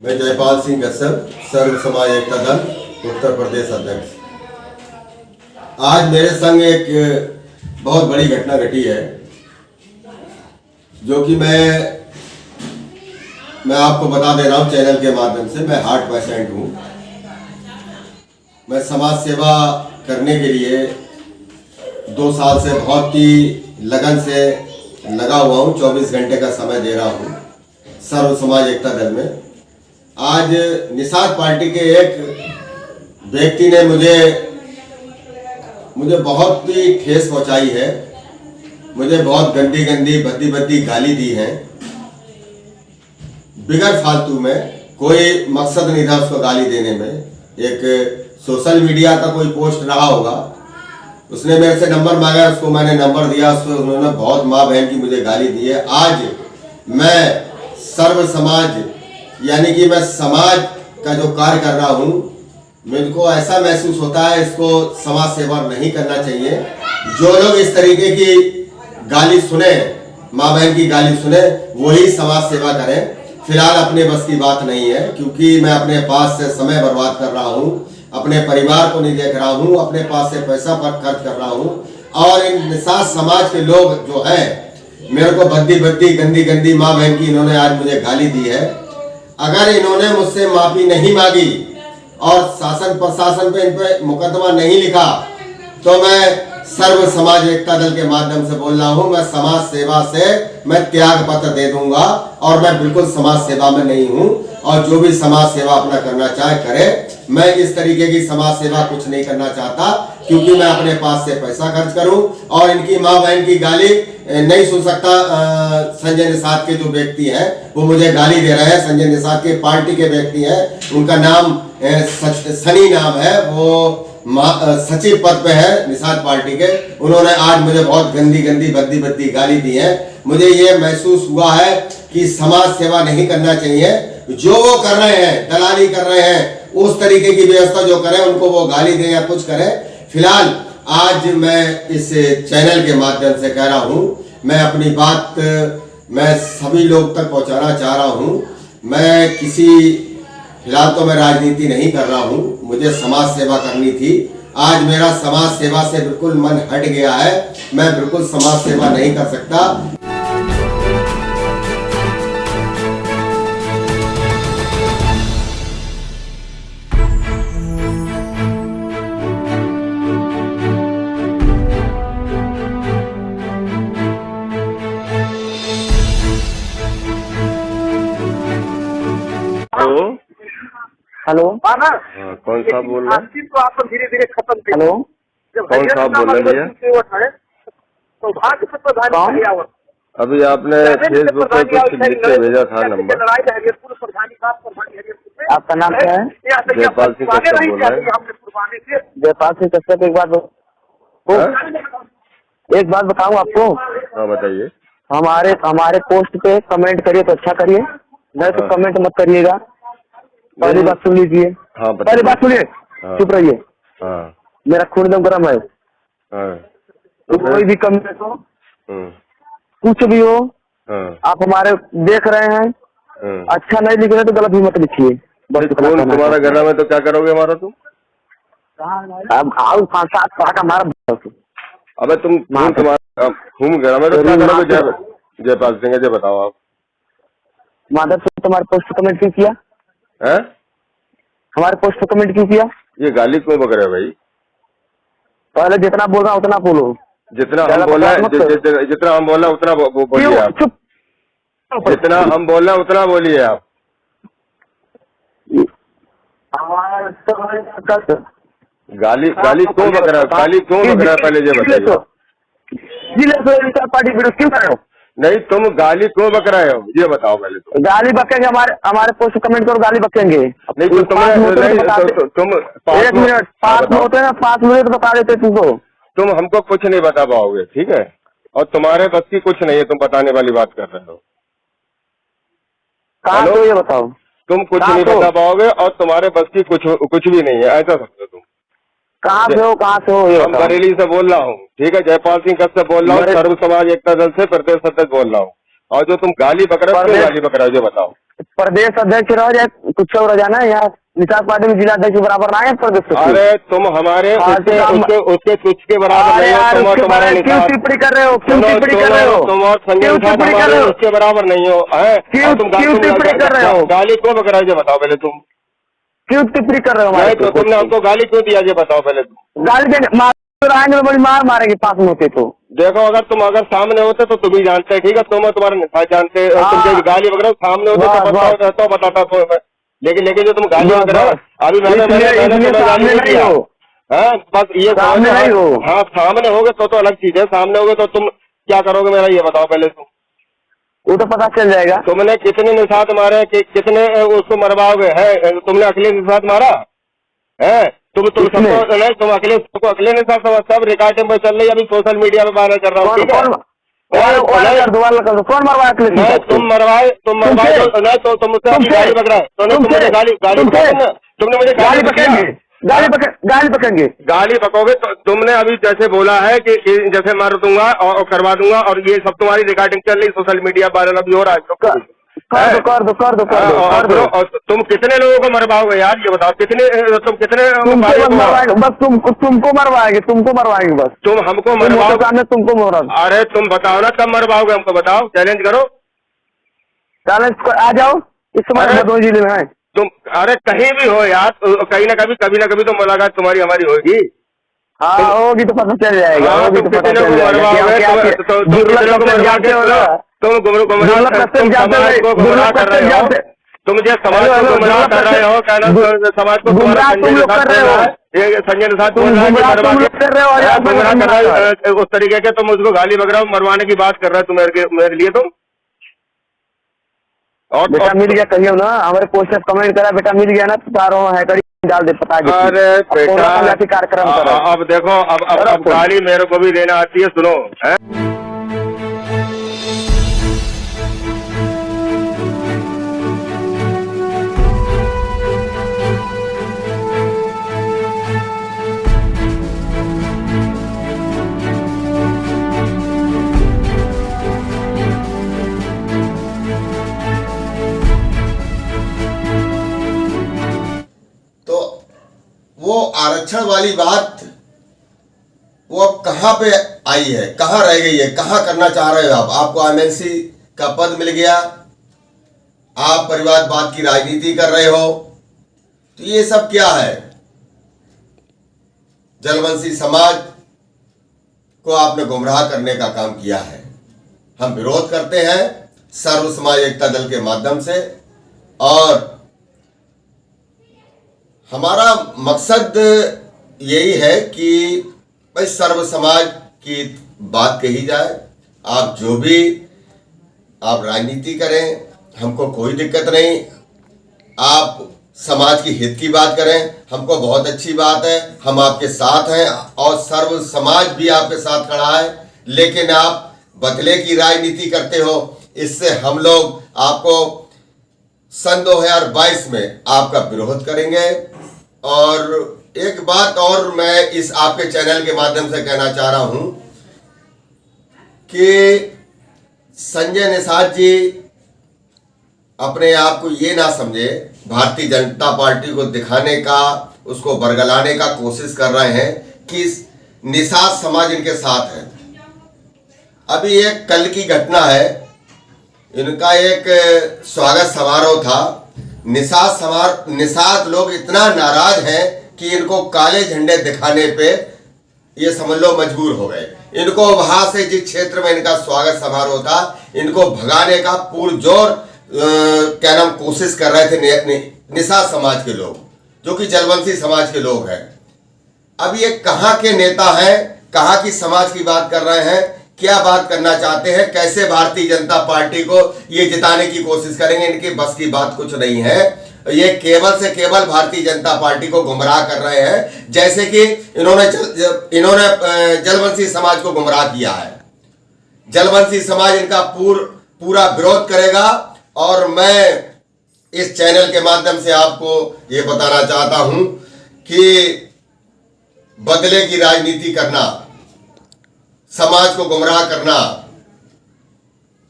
मैं जयपाल सिंह कश्यप, सर्व समाज एकता दल उत्तर प्रदेश अध्यक्ष। आज मेरे संग एक बहुत बड़ी घटना घटी है, जो कि मैं आपको बता दे रहा हूँ चैनल के माध्यम से। मैं हार्ट पेशेंट हूँ। मैं समाज सेवा करने के लिए 2 साल से बहुत ही लगन से लगा हुआ हूँ। 24 घंटे का समय दे रहा हूँ सर्व समाज एकता दल में। आज निषाद पार्टी के एक व्यक्ति ने मुझे बहुत ही ठेस पहुंचाई है। मुझे बहुत गंदी भद्दी गाली दी है, बिगैर फालतू में। कोई मकसद नहीं था उसको गाली देने में। एक सोशल मीडिया का कोई पोस्ट रहा होगा, उसने मेरे से नंबर मांगा, उसको मैंने नंबर दिया। उसको उन्होंने बहुत माँ बहन की मुझे गाली दी है। आज मैं सर्व समाज यानी कि मैं समाज का जो कार्य कर रहा हूँ, मुझको ऐसा महसूस होता है इसको समाज सेवा नहीं करना चाहिए। जो लोग इस तरीके की गाली सुने, माँ बहन की गाली सुने, वही समाज सेवा करें। फिलहाल अपने बस की बात नहीं है, क्योंकि मैं अपने पास से समय बर्बाद कर रहा हूँ, अपने परिवार को नहीं देख रहा हूँ, अपने पास से पैसा पर खर्च कर रहा हूँ। और इन निषाद समाज के लोग जो है, मेरे को भद्दी गंदी माँ बहन की इन्होंने आज मुझे गाली दी है। अगर इन्होंने मुझसे माफी नहीं मांगी और शासन प्रशासन पे इन पे मुकदमा नहीं लिखा, तो मैं सर्व समाज एकता दल के माध्यम से बोल रहा हूँ, मैं समाज सेवा से मैं त्याग पत्र दे दूंगा। और मैं बिल्कुल समाज सेवा में नहीं हूँ। और जो भी समाज सेवा अपना करना चाहे करे। मैं इस तरीके की समाज सेवा कुछ नहीं करना चाहता, क्योंकि मैं अपने पास से पैसा खर्च करूं और इनकी माँ बहन की गाली नहीं सुन सकता। संजय निषाद के जो व्यक्ति हैं वो मुझे गाली दे रहे हैं। संजय निषाद के पार्टी के व्यक्ति हैं, उनका नाम सनी नाम है, वो सचिव पद पे है निषाद पार्टी के। उन्होंने आज मुझे बहुत गंदी भद्दी गाली दी है। मुझे ये महसूस हुआ है कि समाज सेवा नहीं करना चाहिए। जो वो कर रहे हैं, दलाली कर रहे हैं, उस तरीके की व्यवस्था जो करें, उनको वो गाली दें या कुछ करें। फिलहाल आज मैं इस चैनल के माध्यम से कह रहा हूँ, मैं अपनी बात मैं सभी लोग तक पहुँचाना चाह रहा हूँ। मैं फिलहाल तो मैं राजनीति नहीं कर रहा हूँ, मुझे समाज सेवा करनी थी। आज मेरा समाज सेवा से बिल्कुल मन हट गया है। मैं बिल्कुल समाज सेवा नहीं कर सकता। हेलो, कौन सा बोल रहे हैं? तो आप धीरे धीरे खत्म। हेलो, कौन सा बोल रहे हैं? कौन? अभी आपने फेसबुक पर कुछ लिख के भेजा था नंबर। आपका नाम क्या है? जयपाल सिंह कश्यप बोल रहे हैं। जयपाल सिंह कश्यप। एक बात बताऊं आपको। हाँ बताइए। हमारे पोस्ट पे कमेंट करिए तो अच्छा करिए, नहीं तो कमेंट मत करिएगा। पहली बात सुन लीजिए। हाँ पहली बात सुनिए। चुप रहिए। हाँ। मेरा खून एकदम गर्म है। हाँ। तो कोई भी कमेंट हो, कुछ भी हो, आप हमारे देख रहे हैं, अच्छा नहीं लिख रहे तो गलत भी मत लिखिए। तुम्हारा गर्म है तो क्या करोगे हमारा तुम? हमारा अबे तुम्हारा खून गर्म है तो क्या करोगे? जयपाल सिंह जी बताओ आप। माधव सिंह तुम्हारे पोस्ट कमेंट क्यों किया है? हमारे पोस्ट पर कमेंट क्यों किया? ये गाली क्यों बक रहे भाई? पहले जितना बोल रहा उतना बोलो। जितना हम बोल रहे हैं जितना हम बोल रहे हैं उतना बोलिए आप। जितना हम बोल रहे हैं उतना बोलिए आप। गाली क्यों बक रहा है? गाली क्यों बक रहा है पहले ये बताइए। पार्टी विरोध क्यों कर रहे हो? नहीं, तुम गाली क्यों बक रहे हो ये बताओ पहले। तो गाली बकेंगे, हमारे पोस्ट कमेंट करो, गाली बकेंगे। नहीं तो तुम 1 मिनट 5 में होते हैं ना, 5 मिनट बता देते तुमको। तुम हमको कुछ नहीं बता पाओगे, ठीक है? और तुम्हारे बस की कुछ नहीं है, तुम बताने वाली बात कर रहे हो। कहाँ तो ये बताओ। तुम कुछ नहीं बता पाओगे और तुम्हारे बस की कुछ भी नहीं है, ऐसा समझो तुम। कहाँ से हो ये हम बरेली से बोल रहा हूँ, ठीक है? जयपाल सिंह कश्यप बोल रहा हूँ, सर्व समाज एकता दल से प्रदेश अध्यक्ष बोल रहा हूँ। और जो तुम गाली बक रहे हो, क्यों गाली बक रहे हो ये बताओ। प्रदेश अध्यक्ष रह जाए कुछ और रह जाना है, यहाँ निषाद पार्टी में जिला अध्यक्ष बराबर ना है प्रदेश सचिव। अरे तुम हमारे उसके तुच्छ के बराबर नहीं हो, तुम और तुम्हारे क्यों टिप्पणी कर रहे हो, क्यों टिप्पणी कर रहे हो, तुम और संजय निषाद हमारे उसके बराबर नहीं हो, क्यों टिप्पणी कर रहे हो, गाली क्यों बकरा ये बताओ पहले तुम, क्यों टिप्पणी कर रहे हो हमारे? तो तुमने हमको गाली क्यों दिया ये बताओ पहले तुम। गाली आएंगे बड़ी मार मारेंगे पास में होते तो। देखो अगर सामने होते तो तुम ही जानते, ठीक है, तुम और तुम्हारे निषाद जानते, तुम जो गाली वगैरह सामने होते तो बताता तो, लेकिन जो तुम गाली वगैरह अभी मैंने गाली नहीं दिया, बस ये सामने नहीं हो। हाँ सामने होगे तो अलग चीज है, सामने होगे तो तुम क्या करोगे मेरा ये बताओ पहले तुम। वो तो पता चल जाएगा। तुमने कितने निषाद मारे, कितने उसको मरवाओगे है? तुमने अखिलेश निषाद मारा है? तुम सबको नहीं, तुम अखिलेश निषाद सब रिकॉर्डिंग पर चल रही है, अभी सोशल मीडिया पे वायरल कर रहा हूँ, ठीक है? कौन मरवाया अखिलेश? तुम मरवाए नहीं तो तुम मुझसे गाली पकड़ा है, तुमने मुझे तुमने मुझे गाली पकड़ेंगे, गाली पकोगे तो तुमने अभी जैसे बोला है कि जैसे मार दूंगा और करवा दूंगा, और ये सब तुम्हारी रिकॉर्डिंग चल रही सोशल मीडिया वायरल अभी हो रहा है। कर दो। और तुम कितने लोगों को मरवाओगे यार ये बताओ, तुम कितने बस तुमको मरवाएंगे बस। तुम हमको मरवाओ, तुमको मरवा। अरे तुम बताओ ना कब मरवाओगे हमको, बताओ, चैलेंज करो, चैलेंज आ जाओ। इस समय भदोही जिले में है तुम, अरे कहीं भी हो यार, कहीं ना कभी तो मुलाकात तुम्हारी हमारी होगी। हाँ होगी तो पता चल जाएगा, होगी तो पता चल जाएगा। तुम गुमराह कर रहे हो, तुम जो समाज को गुमराह कर रहे हो, समाज को गुमराह कर रहे हो, ये संजय निषाद गुमराह कर रहे हो उस तरीके के, तुम उसको गाली वगैरह मरवाने की बात कर रहे हो तुम मेरे लिए तुम। और बेटा मिल गया कहियो ना, हमारे पोस्टर कमेंट करा, बेटा मिल गया ना तो सारों है डाल दे पता। अरे बेटा कार्यक्रम अब देखो, अब गाली मेरे को भी देना आती है, सुनो है? वो आरक्षण वाली बात वो अब कहाँ पे आई है, कहाँ रह गई है, कहाँ करना चाह रहे हो आप? आपको एमएलसी का पद मिल गया, आप परिवारवाद की राजनीति कर रहे हो, तो ये सब क्या है? जलवंशी समाज को आपने गुमराह करने का काम किया है। हम विरोध करते हैं सर्व समाज एकता दल के माध्यम से, और हमारा मकसद यही है कि भाई सर्व समाज की बात कही जाए। आप जो भी आप राजनीति करें, हमको कोई दिक्कत नहीं। आप समाज की हित की बात करें, हमको बहुत अच्छी बात है, हम आपके साथ हैं और सर्व समाज भी आपके साथ खड़ा है। लेकिन आप बदले की राजनीति करते हो, इससे हम लोग आपको सन 2022 में आपका विरोध करेंगे। और एक बात और मैं इस आपके चैनल के माध्यम से कहना चाह रहा हूं कि संजय निषाद जी अपने आप को ये ना समझे, भारतीय जनता पार्टी को दिखाने का, उसको बरगलाने का कोशिश कर रहे हैं कि निषाद समाज इनके साथ है। अभी एक कल की घटना है, इनका एक स्वागत समारोह था। निषाद लोग इतना नाराज हैं कि इनको काले झंडे दिखाने पे ये समझ लो मजबूर हो गए। इनको वहां से जिस क्षेत्र में इनका स्वागत समारोह था, इनको भगाने का पुरजोर क्या नाम कोशिश कर रहे थे निषाद समाज के लोग, जो कि जलवंशी समाज के लोग हैं। अब ये कहाँ के नेता हैं, कहाँ की समाज की बात कर रहे हैं, क्या बात करना चाहते हैं, कैसे भारतीय जनता पार्टी को ये जिताने की कोशिश करेंगे, इनके बस की बात कुछ नहीं है। ये केवल से केवल भारतीय जनता पार्टी को गुमराह कर रहे हैं, जैसे कि इन्होंने जलवंशी समाज को गुमराह किया है। जलवंशी समाज इनका पूरा विरोध करेगा। और मैं इस चैनल के माध्यम से आपको ये बताना चाहता हूं कि बदले की राजनीति करना, समाज को गुमराह करना,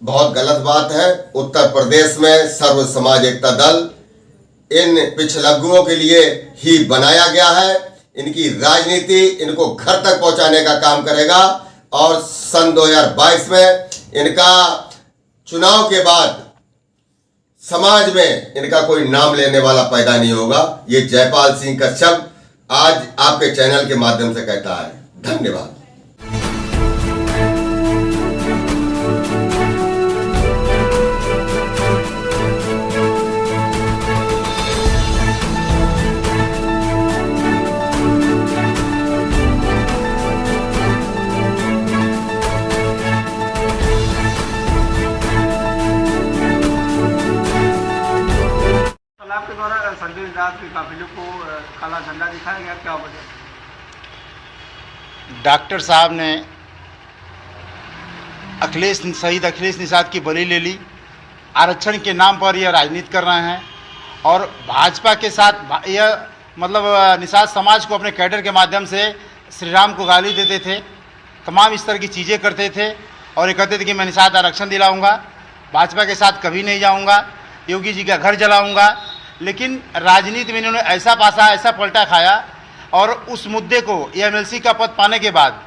बहुत गलत बात है। उत्तर प्रदेश में सर्व समाज एकता दल इन पिछलग्गुओं के लिए ही बनाया गया है। इनकी राजनीति इनको घर तक पहुंचाने का काम करेगा और सन 2022 में इनका चुनाव के बाद समाज में इनका कोई नाम लेने वाला पैदा नहीं होगा। ये जयपाल सिंह कच्छप आज आपके चैनल के माध्यम से कहता है। धन्यवाद। आपके द्वारा संजय निषाद के काफिले को काला झंडा दिखाया गया, क्या वजह? डॉक्टर साहब ने शहीद अखिलेश निषाद की बलि ले ली। आरक्षण के नाम पर यह राजनीति कर रहे हैं और भाजपा के साथ यह मतलब निषाद समाज को अपने कैडर के माध्यम से श्री राम को गाली देते थे, तमाम इस तरह की चीज़ें करते थे और ये कहते थे कि मैं निषाद आरक्षण दिलाऊंगा, भाजपा के साथ कभी नहीं जाऊंगा, योगी जी का घर जलाऊंगा। लेकिन राजनीति में इन्होंने ऐसा पासा, ऐसा पलटा खाया और उस मुद्दे को एमएलसी का पद पाने के बाद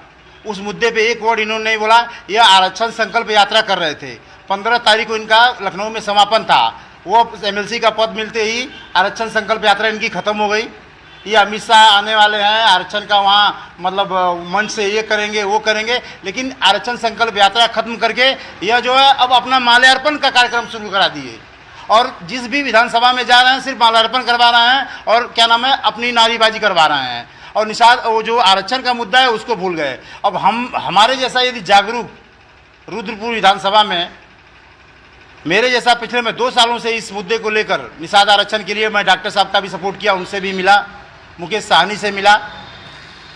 उस मुद्दे पे एक वर्ड इन्होंने नहीं बोला। यह आरक्षण संकल्प यात्रा कर रहे थे। 15 तारीख को इनका लखनऊ में समापन था। वो एमएलसी का पद मिलते ही आरक्षण संकल्प यात्रा इनकी ख़त्म हो गई। ये अमित शाह आने वाले हैं, आरक्षण का वहाँ मतलब मंच से ये करेंगे वो करेंगे, लेकिन आरक्षण संकल्प यात्रा खत्म करके यह जो है अब अपना माल्यार्पण का कार्यक्रम शुरू करा दिए और जिस भी विधानसभा में जा रहे हैं सिर्फ माल्यार्पण करवा रहे हैं और क्या नाम है अपनी नारीबाजी करवा रहे हैं और निषाद वो जो आरक्षण का मुद्दा है उसको भूल गए। अब हमारे जैसा यदि जागरूक रुद्रपुर विधानसभा में मेरे जैसा पिछले में 2 सालों से इस मुद्दे को लेकर निषाद आरक्षण के लिए मैं डॉक्टर साहब का भी सपोर्ट किया, उनसे भी मिला, मुकेश साहनी से मिला।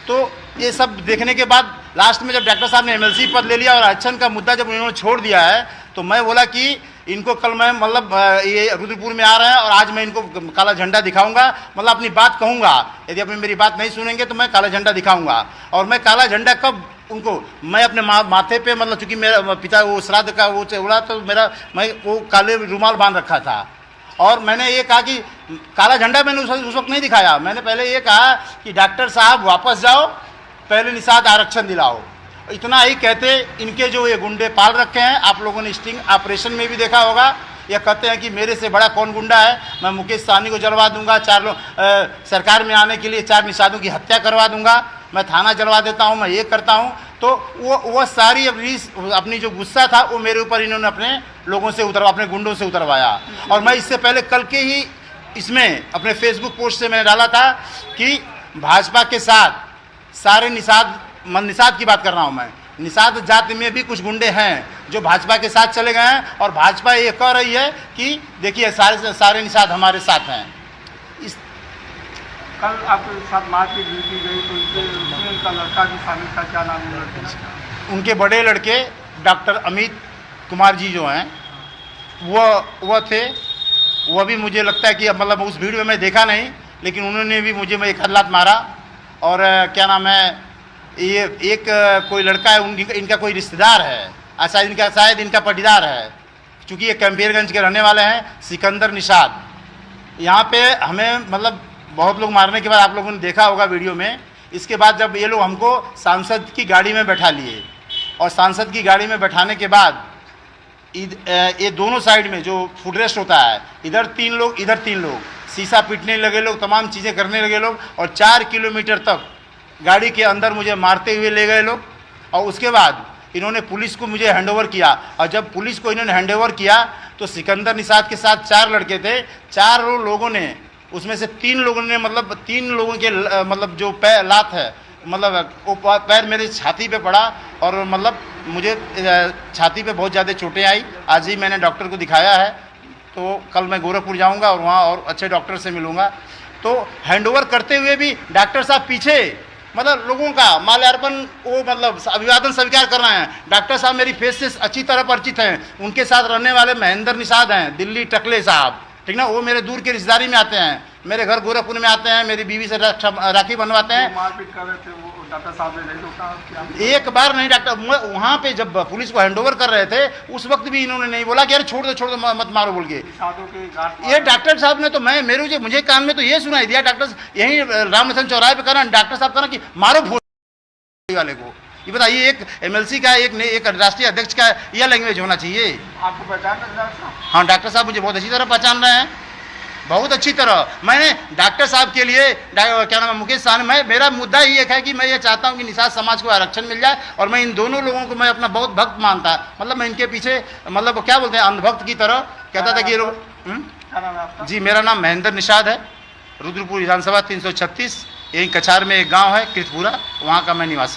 तो ये सब देखने के बाद लास्ट में जब डॉक्टर साहब ने एमएलसी पद ले लिया और आरक्षण का मुद्दा जब उन्होंने छोड़ दिया है तो मैं बोला कि इनको कल मैं मतलब ये रुद्रपुर में आ रहे हैं और आज मैं इनको काला झंडा दिखाऊंगा, मतलब अपनी बात कहूंगा। यदि अपनी मेरी बात नहीं सुनेंगे तो मैं काला झंडा दिखाऊंगा। और मैं काला झंडा कब उनको मैं अपने माथे पे मतलब चूंकि मेरा पिता वो श्राद्ध का वो उड़ा तो मैं वो काले रुमाल बांध रखा था और मैंने ये कहा कि काला झंडा मैंने उस वक्त नहीं दिखाया। मैंने पहले ये कहा कि डॉक्टर साहब वापस जाओ, पहले निषाद आरक्षण दिलाओ। इतना ही कहते इनके जो ये गुंडे पाल रखे हैं, आप लोगों ने स्टिंग ऑपरेशन में भी देखा होगा, ये कहते हैं कि मेरे से बड़ा कौन गुंडा है, मैं मुकेश साहनी को जलवा दूंगा, 4 लोग सरकार में आने के लिए 4 निषादों की हत्या करवा दूंगा, मैं थाना जलवा देता हूं, मैं ये करता हूं। तो वो सारी अपनी जो गुस्सा था वो मेरे ऊपर इन्होंने अपने लोगों से अपने गुंडों से उतरवाया। और मैं इससे पहले कल के ही इसमें अपने फेसबुक पोस्ट से मैंने डाला था कि भाजपा के साथ सारे निषाद की बात कर रहा हूं मैं, निषाद जाति में भी कुछ गुंडे हैं जो भाजपा के साथ चले गए हैं और भाजपा ये कह रही है कि देखिए सारे निषाद हमारे साथ हैं। कल आपके साथ मारपीट भी की गई तो उसमें उनका लड़का भी शामिल था, क्या नाम है लड़के का? उनके बड़े लड़के डॉक्टर अमित कुमार जी जो हैं वो थे। वो भी मुझे लगता है कि मतलब उस वीडियो में देखा नहीं, लेकिन उन्होंने भी मुझे एक हाथ मारा। और क्या नाम है ये एक कोई लड़का है इनका कोई रिश्तेदार है, शायद इनका पटीदार है, चूँकि ये कैंपियरगंज के रहने वाले हैं, सिकंदर निषाद। यहाँ पे हमें मतलब बहुत लोग मारने के बाद आप लोगों ने देखा होगा वीडियो में। इसके बाद जब ये लोग हमको सांसद की गाड़ी में बैठा लिए और सांसद की गाड़ी में बैठाने के बाद ये दोनों साइड में जो फुटरेस्ट होता है, इधर 3 लोग इधर 3 लोग, शीशा पीटने लगे लोग, तमाम चीज़ें करने लगे लोग और 4 किलोमीटर तक गाड़ी के अंदर मुझे मारते हुए ले गए लोग। और उसके बाद इन्होंने पुलिस को मुझे हैंडओवर किया और जब पुलिस को इन्होंने हैंडओवर किया तो सिकंदर निषाद के साथ 4 लड़के थे। 4 लोगों ने, उसमें से 3 लोगों ने मतलब 3 लोगों के मतलब जो पैर लात है मतलब वो पैर मेरे छाती पे पड़ा और मतलब मुझे छाती पे बहुत ज़्यादा चोटें आई। आज ही मैंने डॉक्टर को दिखाया है, तो कल मैं गोरखपुर जाऊंगा और वहाँ और अच्छे डॉक्टर से मिलूंगा। तो हैंडओवर करते हुए भी डॉक्टर साहब पीछे मतलब लोगों का माल्यार्पण वो मतलब अभिवादन स्वीकार कर रहे हैं। डॉक्टर साहब मेरी फेस से अच्छी तरह परिचित हैं, उनके साथ रहने वाले महेंद्र निषाद हैं, दिल्ली टकले साहब, ठीक ना, वो मेरे दूर के रिश्तेदारी में आते हैं, मेरे घर गोरखपुर में आते हैं, मेरी बीवी से राखी बनवाते हैं। मारपीट कर रहे थे वो डॉक्टर साहब ने नहीं रोका क्या? एक बार नहीं डॉक्टर, वहाँ पे जब पुलिस को हैंडओवर कर रहे थे उस वक्त भी इन्होंने नहीं बोला कि अरे छोड़ दो मत मारो बोल के। निषादों के घाट ये डॉक्टर साहब ने तो मुझे कान में तो ये सुनाई दिया, डॉक्टर यही रामनाथन चौराहे पे करा, डॉक्टर साहब करा कि मारो भोसड़ी वाले को। ये बताइए, एक एमएलसी का एक राष्ट्रीय अध्यक्ष का यह लैंग्वेज होना चाहिए। आपको पहचान है डॉक्टर साहब? हाँ, डॉक्टर साहब मुझे बहुत अच्छी तरह पहचान रहे हैं, बहुत अच्छी तरह। मैंने डॉक्टर साहब के लिए क्या नाम है, मुकेश सहनी, मेरा मुद्दा ही एक है कि मैं ये चाहता हूँ कि निषाद समाज को आरक्षण मिल जाए, और मैं इन दोनों लोगों को मैं अपना बहुत भक्त मानता, मतलब मैं इनके पीछे मतलब क्या बोलते हैं अंधभक्त की तरह कहता था कि ये लोग। क्या नाम है आपका? जी, मेरा नाम महेंद्र निषाद है, रुद्रपुर विधानसभा 336, यही कछार में एक गाँव है कृतपुरा, वहाँ का मैं निवासी।